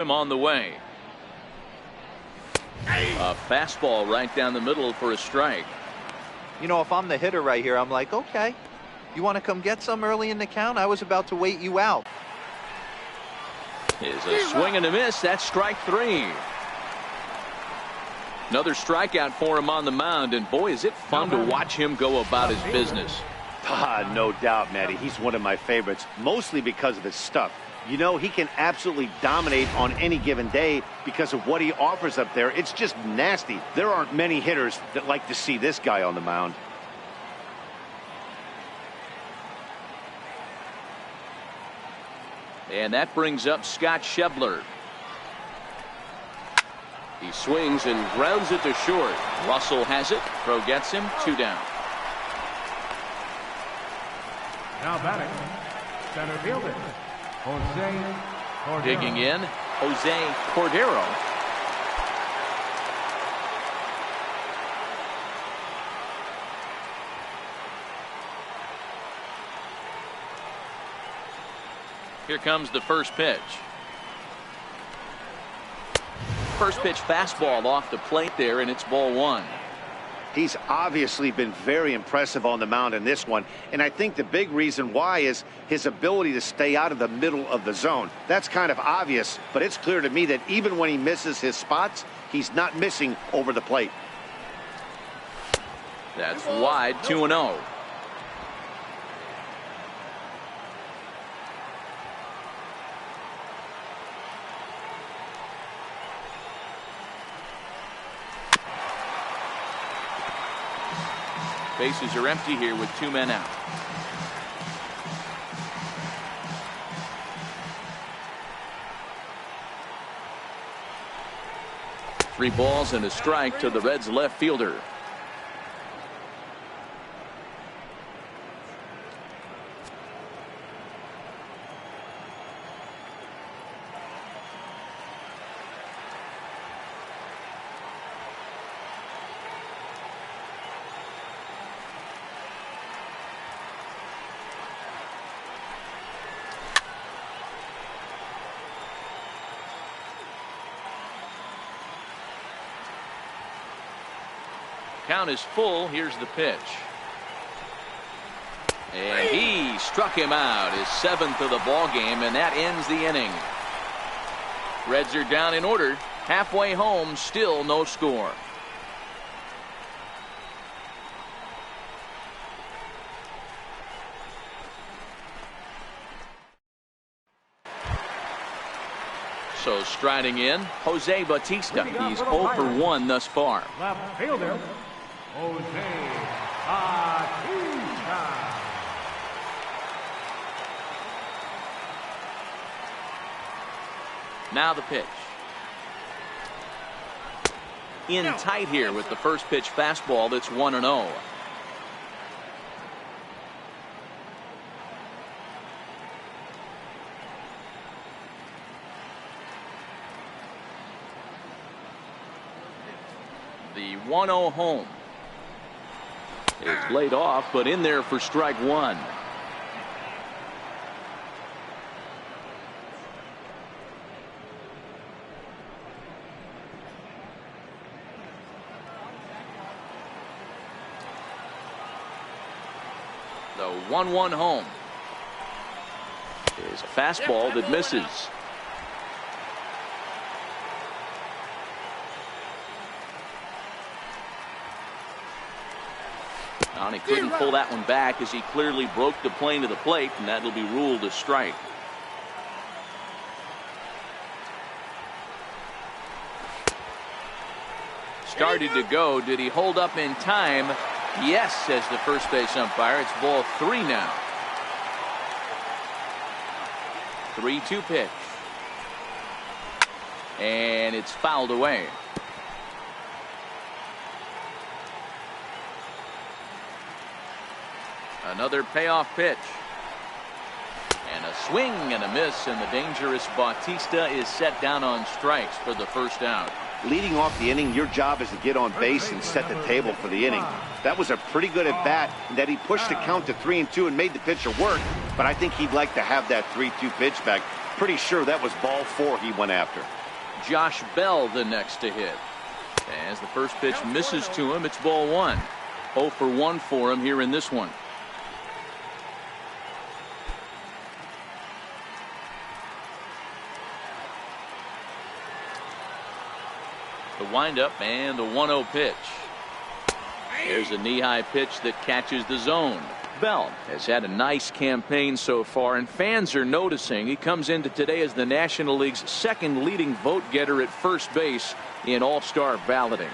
him on the way. A fastball right down the middle for a strike. You know, if I'm the hitter right here, I'm like, okay, you want to come get some early in the count? I was about to wait you out. Is a swing and a miss. That's strike 3. Another strikeout for him on the mound, and boy, is it fun to watch him go about his business. No doubt, Matty. He's one of my favorites, mostly because of his stuff. You know, he can absolutely dominate on any given day because of what he offers up there. It's just nasty. There aren't many hitters that like to see this guy on the mound. And that brings up Scott Schebler. He swings and grounds it to short. Russell has it. Throw gets him. 2 down. Now batting, center fielder, Jose Cordero. Digging in, Jose Cordero. Here comes the first pitch. First pitch fastball off the plate there, and it's ball 1. He's obviously been very impressive on the mound in this one, and I think the big reason why is his ability to stay out of the middle of the zone. That's kind of obvious, but it's clear to me that even when he misses his spots, he's not missing over the plate. That's wide. 2-0. Bases are empty here with 2 men out. Three balls and a strike to the Reds left fielder. Count is full. Here's the pitch. And he struck him out, his 7th of the ball game, and that ends the inning. Reds are down in order. Halfway home, still no score. So striding in, Jose Bautista. He's 0 for 1 thus far. Left fielder, Jose Bautista. Now the pitch. In tight here with the first pitch fastball that's 1-0. The 1-0 home. It's laid off, but in there for strike 1. The 1-1 home. There's a fastball that misses. And he couldn't pull that one back as he clearly broke the plane to the plate, and that'll be ruled a strike. Started to go. Did he hold up in time? Yes, says the first base umpire. It's ball 3 now. 3-2 pitch. And it's fouled away. Another payoff pitch. And a swing and a miss, and the dangerous Bautista is set down on strikes for the first out. Leading off the inning, your job is to get on base and set the table for the inning. That was a pretty good at bat, and that he pushed the count to 3-2 and made the pitcher work, but I think he'd like to have that 3-2 pitch back. pretty sure that was ball 4 he went after. Josh Bell the next to hit. As the first pitch misses to him, it's ball 1. 0 for 1 for him here in this one. The windup and the 1-0 pitch. There's a knee-high pitch that catches the zone. Bell has had a nice campaign so far, and fans are noticing. He comes into today as the National League's second leading vote getter at first base in all-star balloting.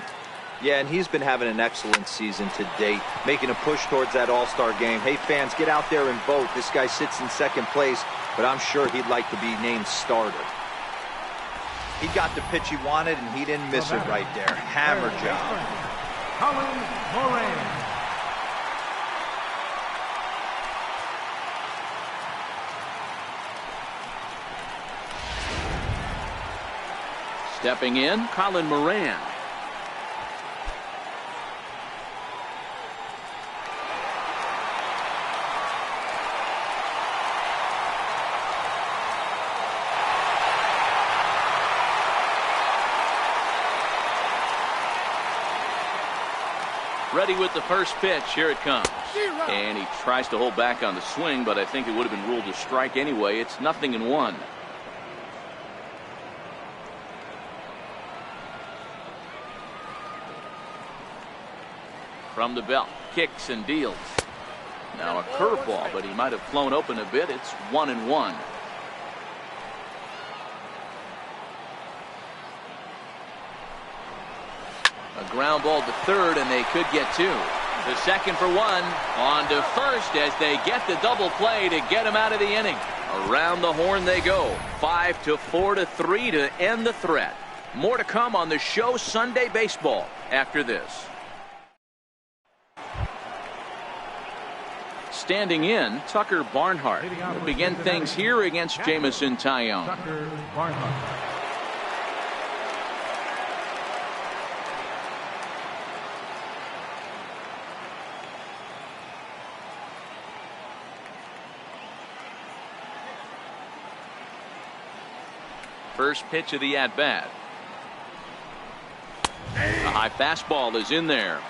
Yeah, and he's been having an excellent season to date, making a push towards that all-star game. Hey, fans, get out there and vote. This guy sits in second place, but I'm sure he'd like to be named starter. He got the pitch he wanted, and he didn't miss it right there. Hammer job. Colin Moran. Stepping in, Colin Moran. Ready with the first pitch. Here it comes. And he tries to hold back on the swing, but I think it would have been ruled a strike anyway. It's 0-1. From the belt, kicks and deals. Now a curveball, but he might have flown open a bit. It's 1-1. A ground ball to third, and they could get 2. The second for 1. On to first as they get the double play to get him out of the inning. Around the horn they go. 5-4-3 to end the threat. More to come on the show Sunday Baseball after this. Standing in, Tucker Barnhart will begin things here against Jamison Tyone. Tucker Barnhart. First pitch of the at-bat. A high fastball is in there.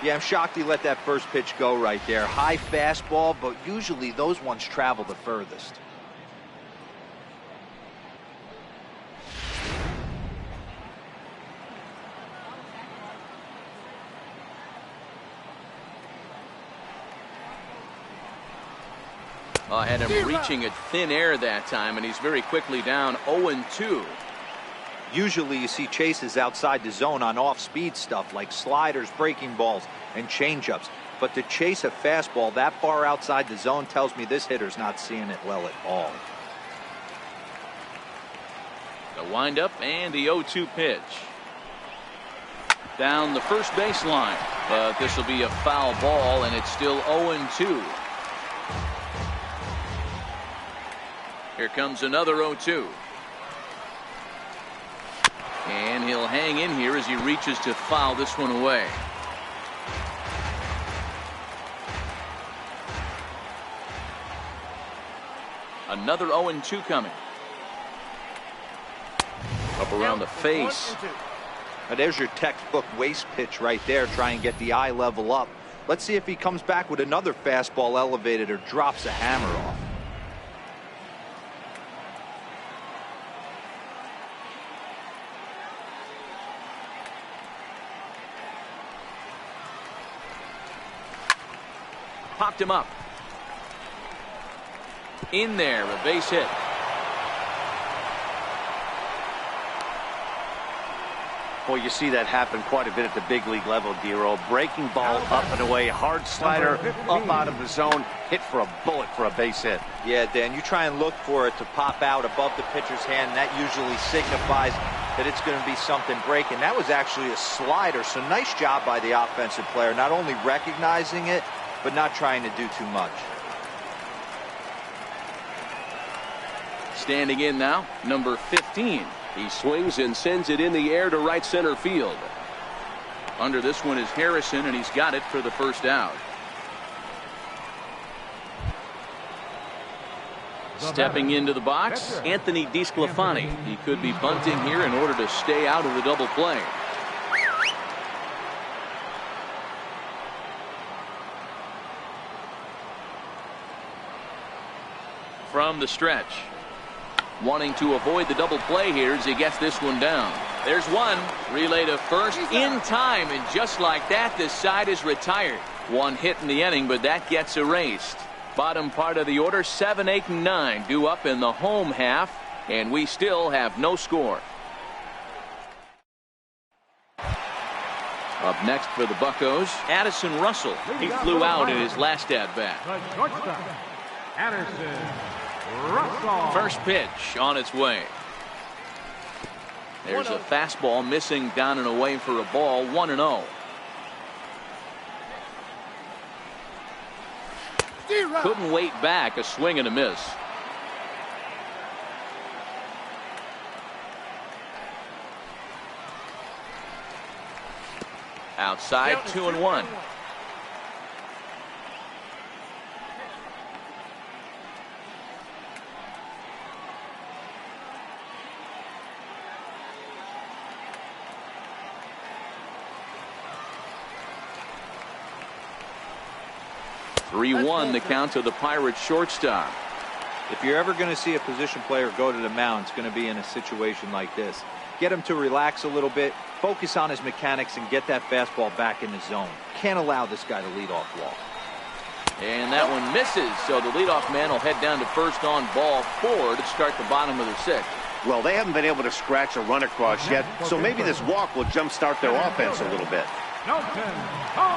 Yeah, I'm shocked he let that first pitch go right there. High fastball, but usually those ones travel the furthest. Had him reaching at thin air that time, and he's very quickly down 0-2. Usually you see chases outside the zone on off-speed stuff like sliders, breaking balls, and changeups. But to chase a fastball that far outside the zone tells me this hitter's not seeing it well at all. The windup and the 0-2 pitch. Down the first baseline, but this will be a foul ball, and it's still 0-2. Here comes another 0-2. And he'll hang in here as he reaches to foul this one away. Another 0-2 coming. Up around the face. Now there's your textbook waist pitch right there. Try and get the eye level up. Let's see if he comes back with another fastball elevated or drops a hammer off. Popped him up. In there, a base hit. Boy, you see that happen quite a bit at the big league level, Dero. Breaking ball up and away, hard slider up out of the zone, hit for a bullet for a base hit. Yeah, Dan, you try and look for it to pop out above the pitcher's hand, and that usually signifies that it's going to be something breaking. That was actually a slider, so nice job by the offensive player, not only recognizing it, but not trying to do too much. Standing in now, number 15. He swings and sends it in the air to right center field. Under this one is Harrison, and he's got it for the first out. Stepping into the box, Anthony DeSclafani. He could be bunting here in order to stay out of the double play. From the stretch, wanting to avoid the double play here as he gets this one down. There's one. Relay to first in time, and just like that, this side is retired. One hit in the inning, but that gets erased. Bottom part of the order, 7, 8, and 9 due up in the home half, and we still have no score. Up next for the Buccos, Addison Russell. He flew out in his last at-bat. The shortstop, Addison Russell. First pitch on its way. There's a fastball missing down and away for a ball, 1-0. Couldn't wait back, a swing and a miss. Outside, 2-1. The count to the Pirates shortstop. If you're ever going to see a position player go to the mound, it's going to be in a situation like this. Get him to relax a little bit, focus on his mechanics, and get that fastball back in the zone. Can't allow this guy to lead off walk. And that one misses, so the leadoff man will head down to first on ball 4 to start the bottom of the 6th. Well, they haven't been able to scratch a run across yet, so maybe this walk will jumpstart their offense a little bit.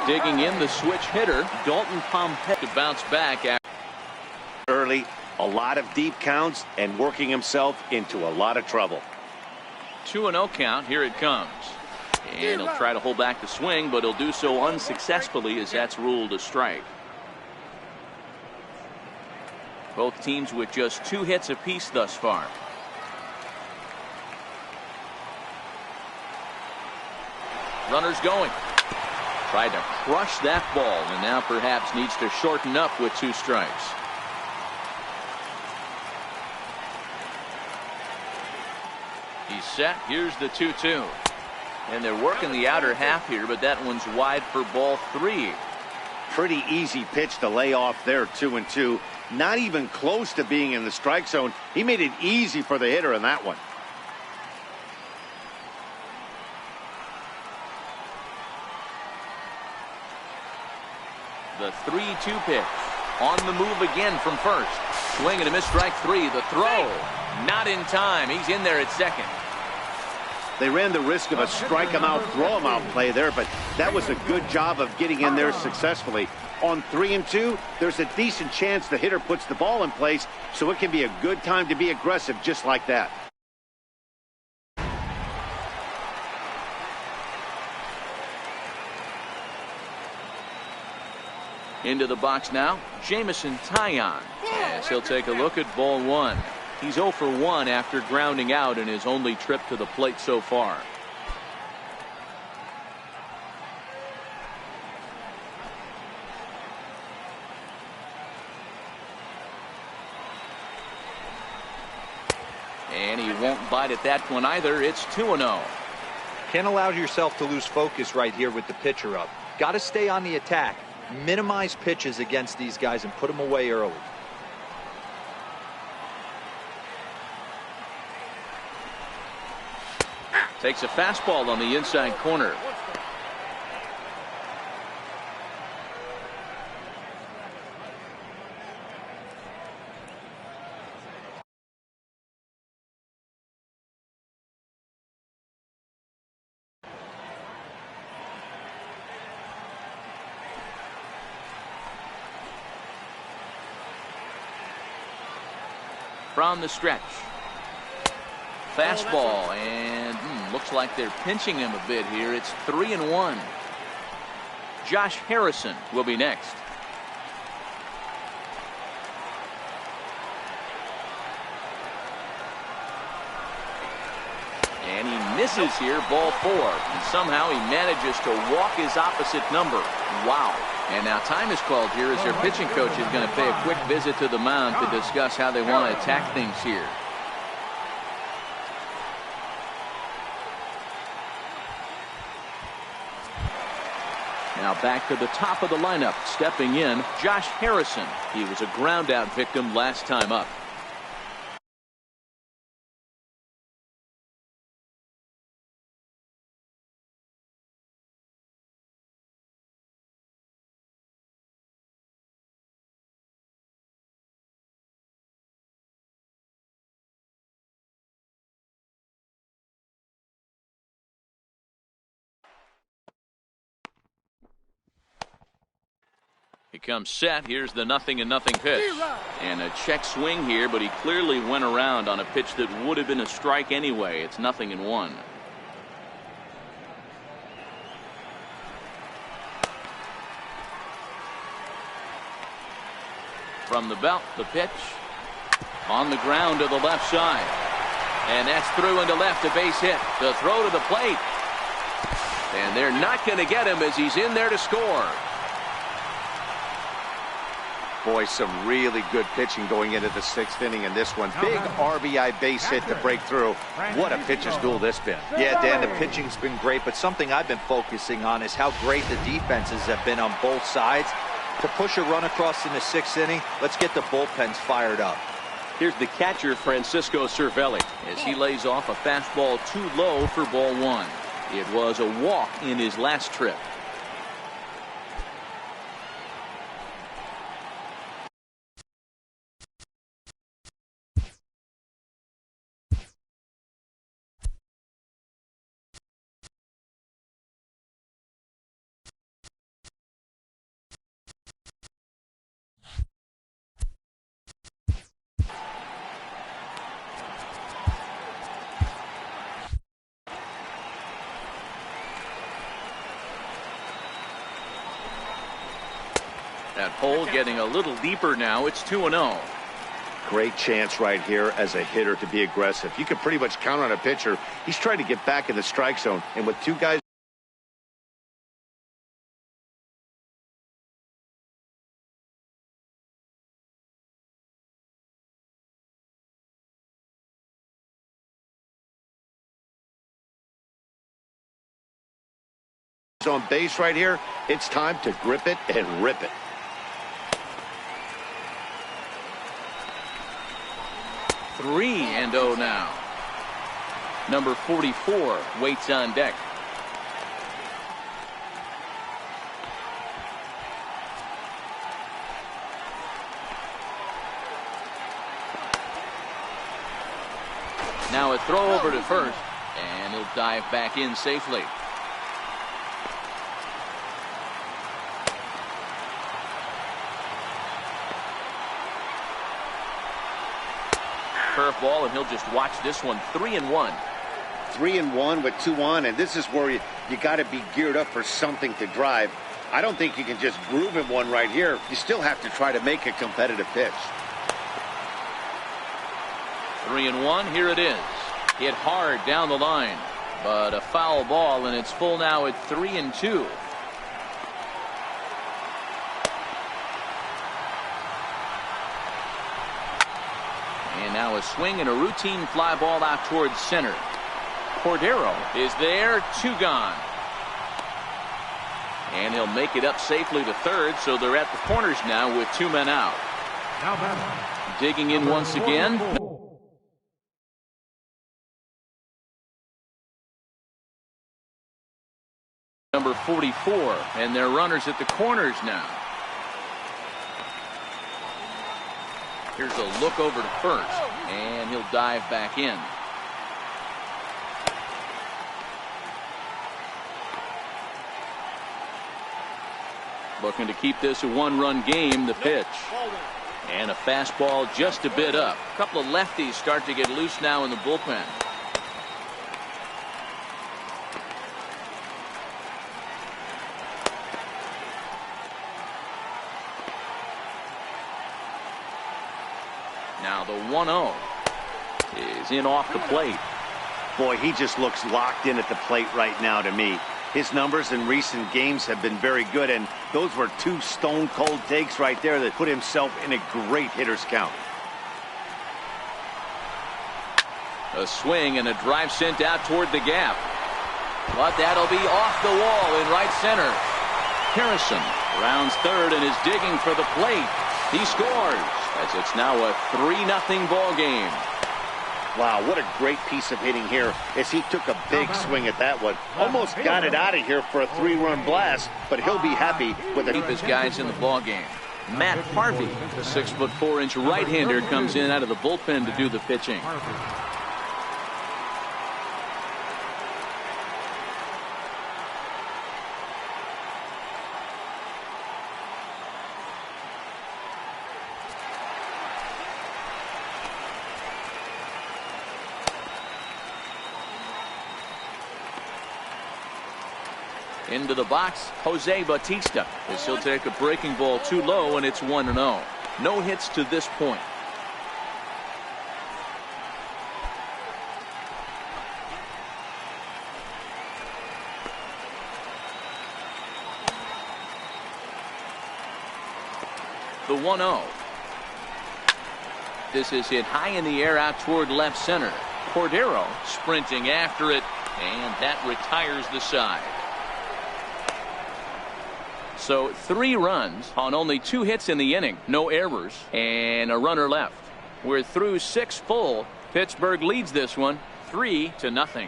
Digging in the switch hitter, Dalton Pompey, to bounce back after early, a lot of deep counts, and working himself into a lot of trouble. 2-0 count. Here it comes. And he'll try to hold back the swing, but he'll do so unsuccessfully as that's ruled a strike. Both teams with just 2 hits apiece thus far. Runners going. Tried to crush that ball, and now perhaps needs to shorten up with 2 strikes. He's set. Here's the 2-2. And they're working the outer half here, but that one's wide for ball 3. Pretty easy pitch to lay off there, 2-2. Not even close to being in the strike zone. He made it easy for the hitter in that one. The 3-2 pitch. On the move again from first. Swing and a miss, strike 3. The throw. Not in time. He's in there at second. They ran the risk of a strike him out, throw him out play there, but that was a good job of getting in there successfully. On 3-2, there's a decent chance the hitter puts the ball in place, so it can be a good time to be aggressive just like that. Into the box now, Jamison Taillon, as he'll take a look at ball 1. He's 0 for 1 after grounding out in his only trip to the plate so far. And he won't bite at that one either. It's 2-0. Can't allow yourself to lose focus right here with the pitcher up. Got to stay on the attack. Minimize pitches against these guys and put them away early. Takes a fastball on the inside corner. From the stretch. Fastball, and looks like they're pinching him a bit here. It's 3-1. Josh Harrison will be next. And he misses here, ball 4. And somehow he manages to walk his opposite number. Wow. And now time is called here as their pitching coach is going to pay a quick visit to the mound to discuss how they want to attack things here. Now back to the top of the lineup. Stepping in, Josh Harrison. He was a ground out victim last time up. He comes set. Here's the 0-0 pitch. And a check swing here, but he clearly went around on a pitch that would have been a strike anyway. It's 0-1. From the belt, the pitch. On the ground to the left side. And that's through into left, a base hit. The throw to the plate. And they're not going to get him as he's in there to score. Boy, some really good pitching going into the 6th inning in this one. Big RBI base hit to break through. What a pitcher's duel this been. Yeah, Dan, the pitching's been great, but something I've been focusing on is how great the defenses have been on both sides. To push a run across in the 6th inning, let's get the bullpens fired up. Here's the catcher, Francisco Cervelli, as he lays off a fastball too low for ball 1. It was a walk in his last trip. That hole getting a little deeper now. It's 2-0. Great chance right here as a hitter to be aggressive. You can pretty much count on a pitcher. He's trying to get back in the strike zone. And with 2 guys on base right here, it's time to grip it and rip it. Three and 0 now. Number 44 waits on deck. Now a throw over to first, and he'll dive back in safely. Curveball, and he'll just watch this one. 3-1. 3-1 with 2 on, and this is where you got to be geared up for something to drive. I don't think you can just groove him one right here. You still have to try to make a competitive pitch. 3-1. Here it is. Hit hard down the line, but a foul ball, and it's full now at 3-2. And now a swing and a routine fly ball out towards center. Cordero is there, 2 gone. And he'll make it up safely to third, so they're at the corners now with 2 men out. Digging in once again. Number 44, and they're runners at the corners now. Here's a look over to first, and he'll dive back in. Looking to keep this a 1-run game, the pitch. And a fastball just a bit up. A couple of lefties start to get loose now in the bullpen. Now the 1-0 is in off the plate. Boy, he just looks locked in at the plate right now to me. His numbers in recent games have been very good, and those were two stone-cold takes right there that put himself in a great hitter's count. A swing and a drive sent out toward the gap. But that'll be off the wall in right center. Harrison rounds third and is digging for the plate. He scores as it's now a 3-0 ball game. Wow, what a great piece of hitting here as he took a big swing at that one. Almost got it out of here for a 3-run blast, but he'll be happy with it. Keep his guys in the ball game. Matt Harvey, the 6'4" right-hander, comes in out of the bullpen to do the pitching. Into the box, Jose Bautista, as he'll take a breaking ball too low, and it's 1-0. No hits to this point. The 1-0. This is hit high in the air out toward left center. Cordero sprinting after it, and that retires the side. So 3 runs on only 2 hits in the inning, no errors, and a runner left. We're through 6 full. Pittsburgh leads this one 3-0.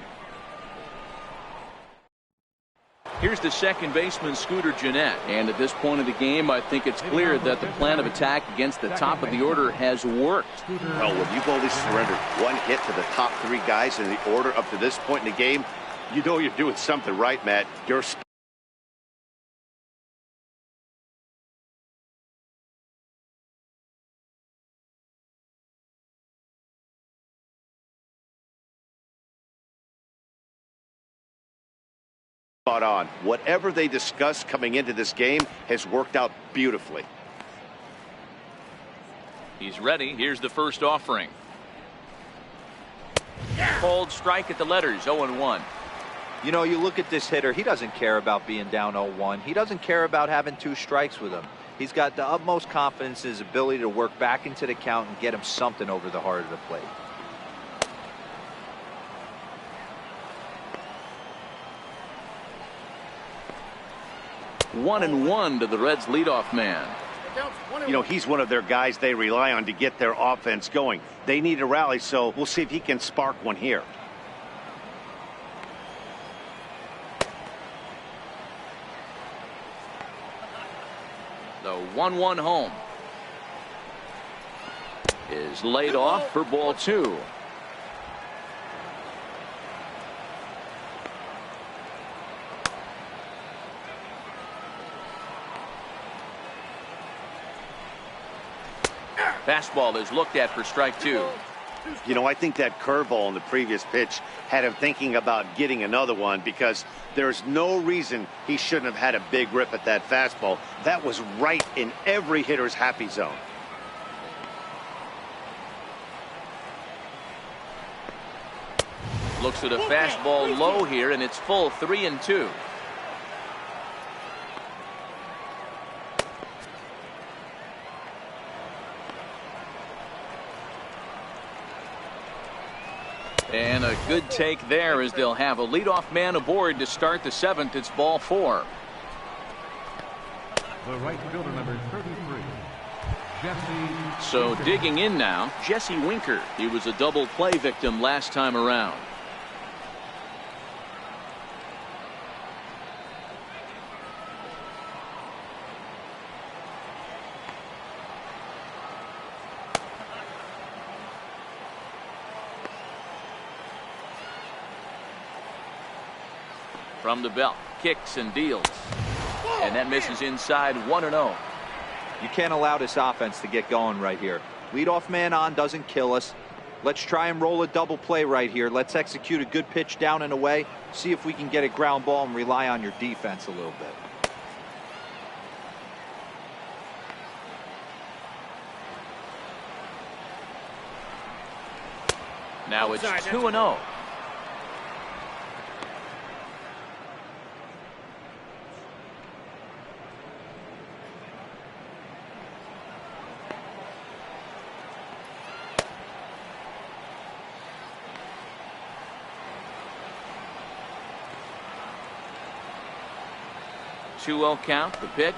Here's the second baseman, Scooter Gennett. And at this point of the game, I think it's clear that the plan of attack against the top of the order has worked. Well, when you've only surrendered 1 hit to the top 3 guys in the order up to this point in the game, you know you're doing something right, Matt. You're spot on. Whatever they discussed coming into this game has worked out beautifully. He's ready. Here's the first offering. Cold strike at the letters, 0-1. You know, you look at this hitter, he doesn't care about being down 0-1. He doesn't care about having 2 strikes with him. He's got the utmost confidence in his ability to work back into the count and get him something over the heart of the plate. One and one to the Reds leadoff man. You know, he's one of their guys they rely on to get their offense going. They need a rally, so we'll see if he can spark one here. The 1-1 home is laid off for ball 2. Fastball is looked at for strike 2. You know, I think that curveball in the previous pitch had him thinking about getting another one, because there's no reason he shouldn't have had a big rip at that fastball. That was right in every hitter's happy zone. Looks at a fastball low here, and it's full, 3-2. And a good take there, as they'll have a leadoff man aboard to start the 7th. It's ball 4. The right fielder, number 33, Jesse. So digging in now, Jesse Winker. He was a double play victim last time around. From the belt, kicks and deals, and that misses inside, 1-0. You can't allow this offense to get going right here. Leadoff man on doesn't kill us. Let's try and roll a double play right here. Let's execute a good pitch down and away. See if we can get a ground ball and rely on your defense a little bit. Now it's 2-0. 2-0 count. The pitch.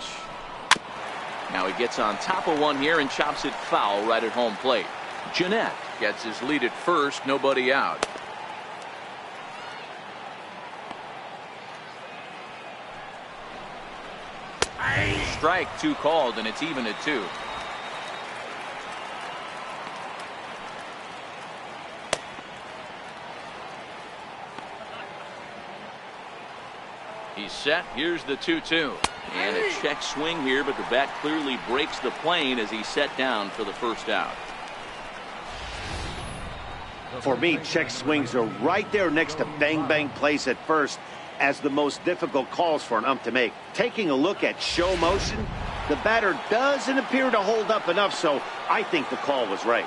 Now he gets on top of one here and chops it foul right at home plate. Jeanette gets his lead at first. Nobody out. Strike 2 called, and it's even at 2. He's set. Here's the 2-2. And a check swing here, but the bat clearly breaks the plane as he's set down for the first out. For me, check swings are right there next to bang bang plays at first as the most difficult calls for an ump to make. Taking a look at show motion, the batter doesn't appear to hold up enough, so I think the call was right.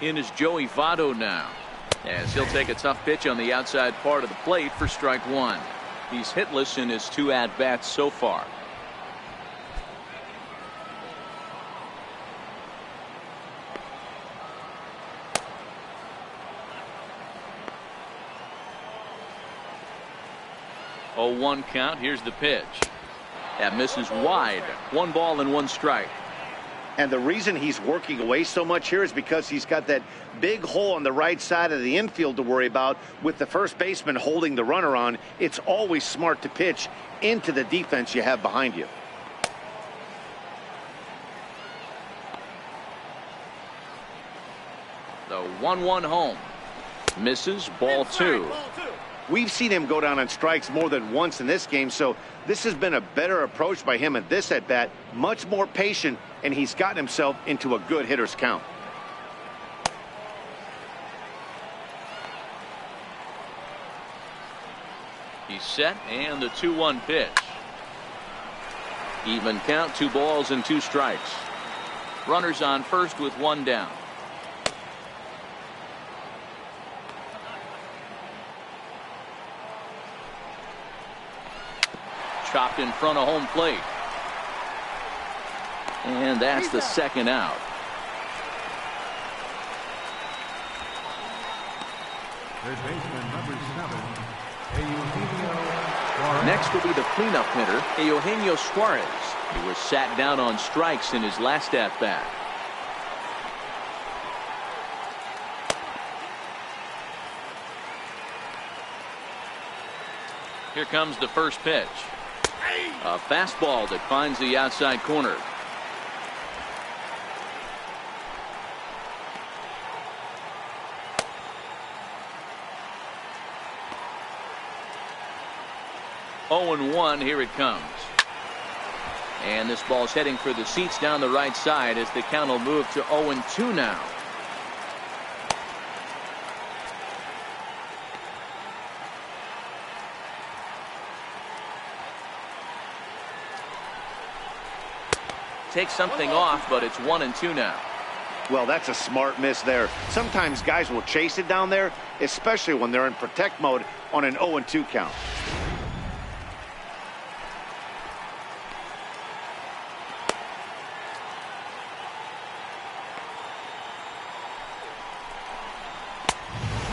In is Joey Votto now, as he'll take a tough pitch on the outside part of the plate for strike 1. He's hitless in his 2 at-bats so far. Oh, 1 count. Here's the pitch. That misses wide. 1 ball and 1 strike. And the reason he's working away so much here is because he's got that big hole on the right side of the infield to worry about with the first baseman holding the runner on. It's always smart to pitch into the defense you have behind you. The 1-1 home. Misses. Ball 2. We've seen him go down on strikes more than once in this game, so this has been a better approach by him at this at-bat. Much more patient, and he's gotten himself into a good hitter's count. He's set, and the 2-1 pitch. Even count. 2 balls and 2 strikes. Runners on first with 1 down. Chopped in front of home plate. And that's the second out. Third baseman number 7, Eugenio Suarez. Next will be the cleanup hitter, Eugenio Suarez. He was sat down on strikes in his last at-bat. Here comes the first pitch. A fastball that finds the outside corner. Oh, 0-1. Here it comes. And this ball's heading for the seats down the right side as the count will move to 0-2 now. Takes something off, but it's 1-2 now. Well, that's a smart miss there. Sometimes guys will chase it down there, especially when they're in protect mode on an 0-2 count.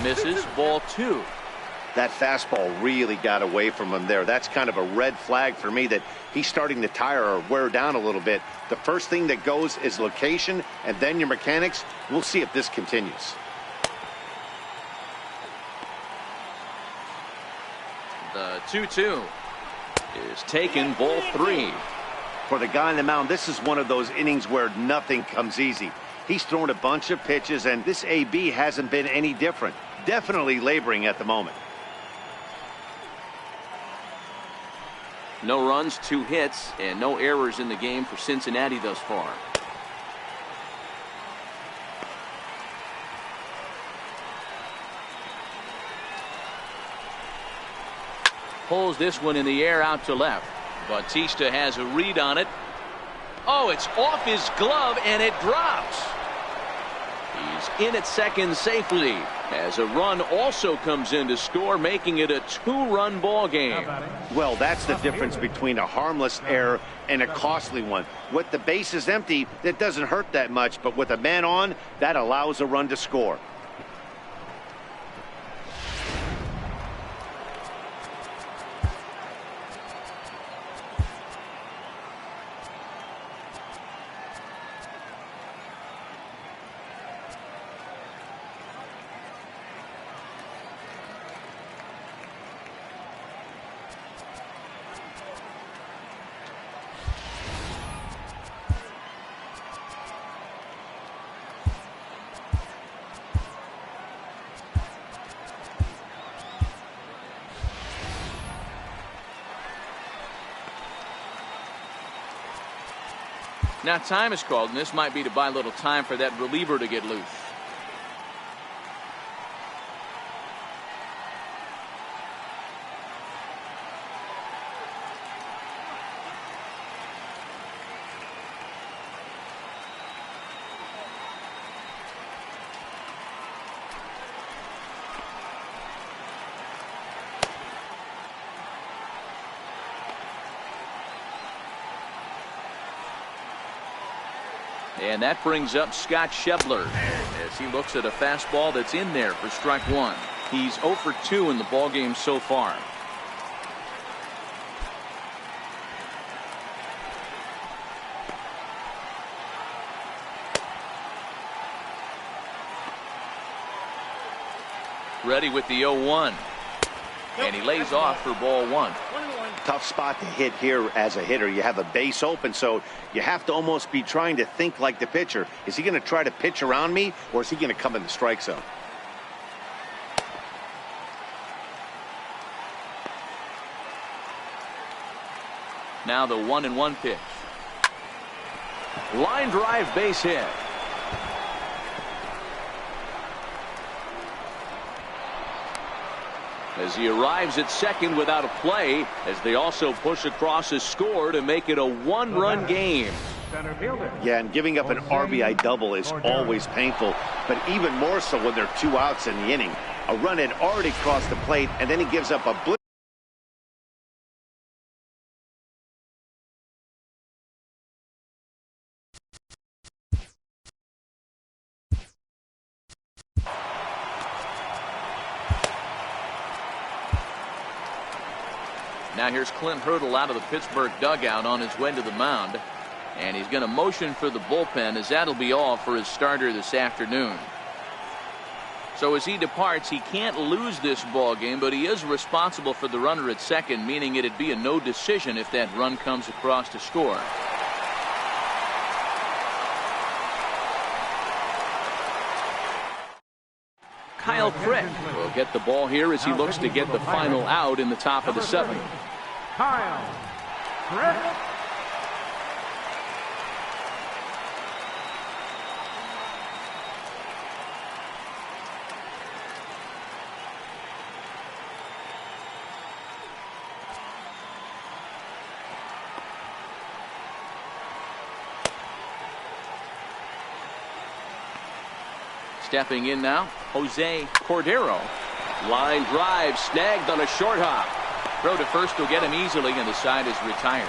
Misses. Ball 2. That fastball really got away from him there. That's kind of a red flag for me that he's starting to tire or wear down a little bit. The first thing that goes is location and then your mechanics. We'll see if this continues. The 2-2 is taken. Ball 3. For the guy on the mound, this is one of those innings where nothing comes easy. He's thrown a bunch of pitches, and this AB hasn't been any different. Definitely laboring at the moment. No runs, 2 hits, and no errors in the game for Cincinnati thus far. Pulls this one in the air out to left. Bautista has a read on it. Oh, it's off his glove, and it drops. He's is in at second safely, as a run also comes in to score, making it a 2-run ball game. Well, that's the difference between a harmless error and a costly one. With the bases empty, that doesn't hurt that much, but with a man on, that allows a run to score. Now time is called, and this might be to buy a little time for that reliever to get loose. And that brings up Scott Schebler as he looks at a fastball that's in there for strike one. He's 0 for 2 in the ballgame so far. Ready with the 0-1. And he lays off for ball one. Tough spot to hit here as a hitter. You have a base open, so you have to almost be trying to think like the pitcher. Is he going to try to pitch around me, or is he going to come in the strike zone? Now the 1-1 pitch. Line drive, base hit. As he arrives at second without a play, as they also push across a score to make it a 1-run game. Yeah, and giving up an RBI double is always painful, but even more so when there are 2 outs in the inning. A run had already crossed the plate, and then he gives up a blitz. Now here's Clint Hurdle out of the Pittsburgh dugout on his way to the mound. And he's going to motion for the bullpen, as that'll be all for his starter this afternoon. So as he departs, he can't lose this ball game, but he is responsible for the runner at second, meaning it'd be a no decision if that run comes across to score. Kyle Crick will get the ball here as he looks to get the final out in the top of the 7th. Kyle Crick. Stepping in now, Jose Cordero. Line drive snagged on a short hop. Throw to first will get him easily, and the side is retired.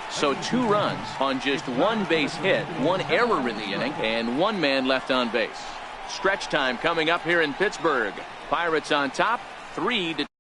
So 2 runs on just 1 base hit, 1 error in the inning, and 1 man left on base. Stretch time coming up here in Pittsburgh. Pirates on top, 3-2.